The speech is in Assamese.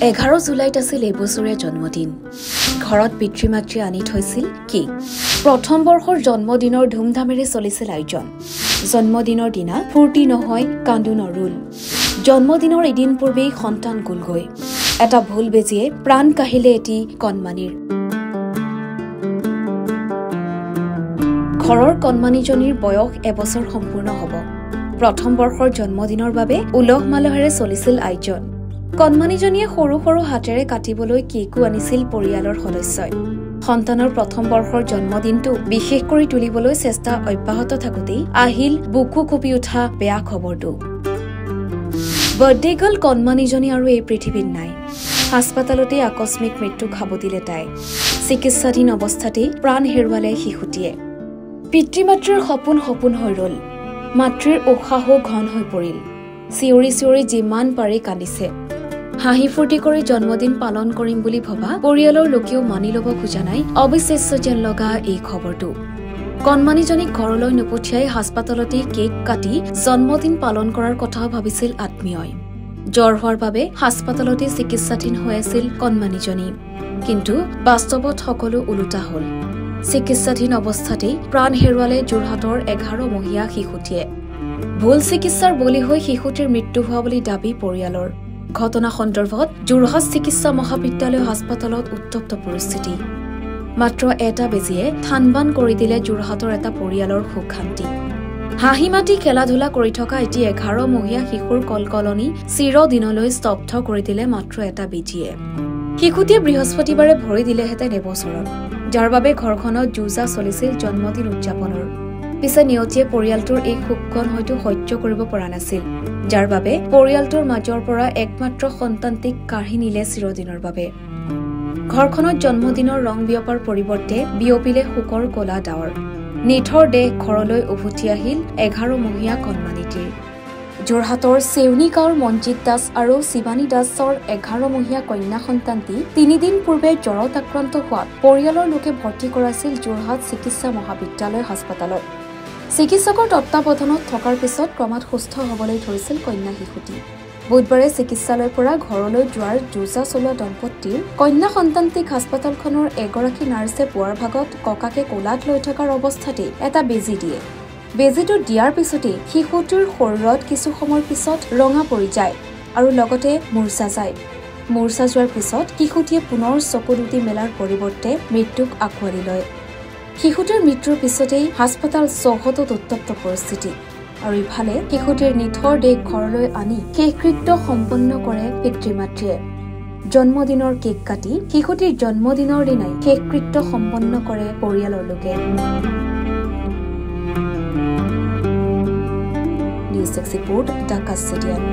11 জুলাইত আছিল এই বছৰীয়া জন্মদিন। ঘৰত পিতৃ-মাতৃ আনি থৈছিল কি? প্ৰথম বৰ্ষৰ জন্মদিনৰ ধুমধামেৰে চলিছিল আয়োজন। জন্মদিনৰ দিনা ফূৰ্তি নহয়, কান্দোনৰ ৰোল। জন্মদিনৰ এদিন পূৰ্বেই সন্তান গলগৈ। এটা ভুল বেজিয়ে প্ৰাণ কাহিলে এটি কণমানিৰ। ঘৰৰ কণমানিজনীৰ বয়স এবছৰ সম্পূৰ্ণ হ'ব। প্ৰথম বৰ্ষৰ জন্মদিনৰ বাবে উলহ মালহেৰে চলিছিল আয়োজন। কণমানিজনীয়ে সৰু সৰু হাতেৰে কাটিবলৈ কেকো আনিছিল পৰিয়ালৰ সদস্যই। সন্তানৰ প্ৰথম বৰ্ষৰ জন্মদিনটো বিশেষ কৰি তুলিবলৈ চেষ্টা অব্যাহত থাকোঁতেই আহিল বুকু কঁপি উঠা বেয়া খবৰটো। বাৰ্থডে গাৰ্ল কণমানিজনী আৰু এই পৃথিৱীত নাই। হাস্পাতালতেই আকস্মিক মৃত্যু খাব দিলে তাই। চিকিৎসাধীন অৱস্থাতেই প্ৰাণ হেৰুৱালে শিশুটিয়ে। পিতৃ-মাতৃৰ সপোন হৈ ৰল। মাতৃৰ উশাহো ঘন হৈ পৰিল। চিঞৰি চিঞৰি যিমান পাৰি কান্দিছে। হাঁহি ফূৰ্তি কৰি জন্মদিন পালন কৰিম বুলি ভবা পৰিয়ালৰ লোকেও মানি ল'ব খোজা নাই অবিশ্বাস্য যেন লগা এই খবৰটো। কণমানিজনীক ঘৰলৈ নপঠিয়াই হাস্পাতালতেই কেক কাটি জন্মদিন পালন কৰাৰ কথাও ভাবিছিল আত্মীয়ই। জ্বৰ হোৱাৰ বাবে হাস্পাতালতে চিকিৎসাধীন হৈ আছিল কণমানিজনী। কিন্তু বাস্তৱত সকলো ওলোটা হল। চিকিৎসাধীন অৱস্থাতেই প্ৰাণ হেৰুৱালে যোৰহাটৰ 11 মহীয়া শিশুটিয়ে। ভুল চিকিৎসাৰ বলি হৈ শিশুটিৰ মৃত্যু হোৱা বুলি দাবী পৰিয়ালৰ। ঘটনা সন্দৰ্ভত যোৰহাট চিকিৎসা মহাবিদ্যালয় হাস্পাতালত উত্তপ্ত পৰিস্থিতি। মাত্ৰ এটা বেজিয়ে থানবান কৰি দিলে যোৰহাটৰ এটা পৰিয়ালৰ সুখ শান্তি। হাঁহি মাতি খেলা ধূলা কৰি থকা এটি 11 মহীয়া শিশুৰ কলকলনি চিৰদিনলৈ স্তব্ধ কৰি দিলে মাত্ৰ এটা বেজিয়ে। শিশুটিয়ে বৃহস্পতিবাৰে ভৰি দিলেহেঁতেন এবছৰত, যাৰ বাবে ঘৰখনত যুঁজা চলিছিল জন্মদিন উদযাপনৰ। পিছে নিয়তিয়ে পৰিয়ালটোৰ এই শোককণ হয়তো সহ্য কৰিব পৰা নাছিল, যাৰ বাবে পৰিয়ালটোৰ মাজৰ পৰা একমাত্ৰ সন্তানটিক কাঢ়ি নিলে চিৰদিনৰ বাবে। ঘৰখনত জন্মদিনৰ ৰং বিয়পাৰ পৰিৱৰ্তে বিয়পিলে শোকৰ কলা ডাৱৰ। নিথৰ দেহ ঘৰলৈ উভতি আহিল 11 মহীয়া কণমানিটিৰ। যোৰহাটৰ চেউনি গাঁৱৰ মঞ্জিত দাস আৰু শিৱানী দাসৰ 11 মহীয়া কন্যা সন্তানটি 3 দিন পূৰ্বে জ্বৰত আক্ৰান্ত হোৱাত পৰিয়ালৰ লোকে ভৰ্তি কৰাইছিল যোৰহাট চিকিৎসা মহাবিদ্যালয় হাস্পাতালত। চিকিৎসকৰ তত্বাৱধানত থকাৰ পিছত ক্ৰমাৎ সুস্থ হবলৈ ধৰিছিল কন্যা শিশুটি। বুধবাৰে চিকিৎসালয়ৰ পৰা ঘৰলৈ যোৱাৰ যুঁজা চলোৱা দম্পতীৰ কন্যা সন্তানটিক হাস্পাতালখনৰ এগৰাকী নাৰ্ছে পুৱাৰ ভাগত ককাকে কোলাত লৈ থকাৰ অৱস্থাতেই এটা বেজী দিয়ে। বেজীটো দিয়াৰ পিছতেই শিশুটিৰ শৰীৰত কিছু সময়ৰ পিছত ৰঙা পৰি যায় আৰু লগতে মূৰ্ছা যায়। মূৰ্ছা যোৱাৰ পিছত শিশুটিয়ে পুনৰ চকু দুটি মেলাৰ পৰিৱৰ্তে মৃত্যুক আঁকোৱালি লয়। শিশুটিৰ মৃত্যুৰ পিছতেই হাস্পাতাল চৌহদত উত্তপ্ত পৰিস্থিতি। আৰু ইফালে শিশুটিৰ নিথৰ দেহ ঘৰলৈ আনি শেষকৃত্য সম্পন্ন কৰে পিতৃ-মাতৃয়ে। জন্মদিনৰ কেক কাটি শিশুটিৰ জন্মদিনৰ দিনাই শেষকৃত্য সম্পন্ন কৰে পৰিয়ালৰ লোকে। News 6 report Dhaka stadium.